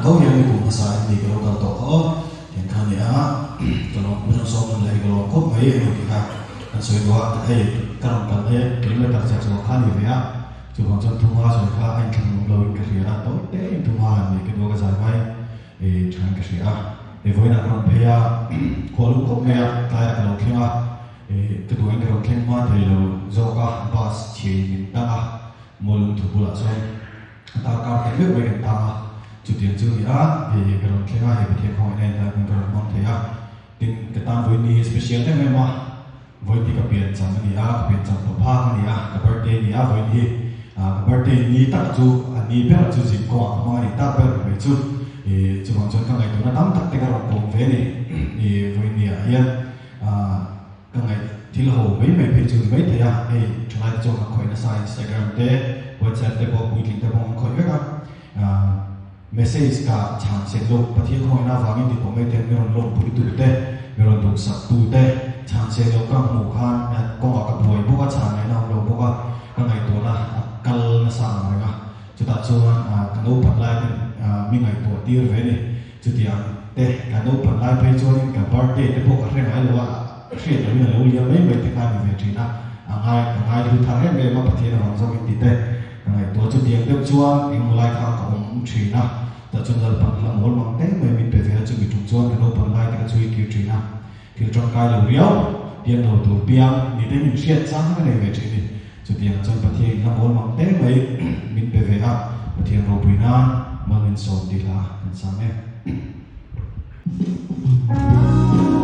hầu như mình cũng sai thì cái local tổ họ hiện khăn này cái lo mình so mình lại cái lo cốt mấy người thì khác anh suy đoán cái cái lòng cần thế cái mấy cái chắc là khăn gì vậy á chứ còn trong thu hoa rồi khác anh không lâu cái gì đó tối tế thu hoa thì cái đồ cái giải may thì chẳng cái gì thì với là con bây giờ qua lúc cốt nghe cái lo kia cái đồ anh cái lo kia mà thì lo do cả bus chỉ mình đã mua luôn thu là rồi ta cao cái nước về ta chủ tiền chưa gì thì cái đó khi mà hiện hiện hỏi này là mình cần mong thấy tin cái tam với ni special thế này mà với thì cái biển chẳng gì biển chẳng tổ phá cái này cái birthday này với thì cái birthday ni tất chu ni biết là chu gì qua mà ni tất biết là chu thì chú bằng chân cái ngày đó nó tất cái đó cùng về này thì với ni hiện cái ngày thì là hồ mấy mấy chu mấy thế thì chúng ta cho các khối nó sai Instagram để WhatsApp để bỏ bùi link để bỏ khối vậy message ka chan se lo pathian hoina wangin di pomai te meron lon pui tu te meron duk sak tu te chan se lo ka mu khan ko ka boi bo ka chan na lo bo ka ngai to na kal na sa ma ga chu ta chuan ka no pat lai mi ngai to tir ve ni chu tiang te ka no pat lai pe chuan ka birthday te bo ka re ngai lo wa hre lo ni lo lia mai mai te ka ni ve thina ngai du tha he me ma pathian rawng zo in ti te ngai to chu tiang te chuan ing lai kha ka Trina, ta chun dal pan la mol mang te mai min pe ve chu mi tung chuan ka no pan lai ka chui ki Trina kil trong kai lo riau pian lo tu piang ni te min siat sang ka nei ve Trina chu tiang chun pathian la mol mang te mai min pe ve pathian ro puina mang in som ti la kan sang e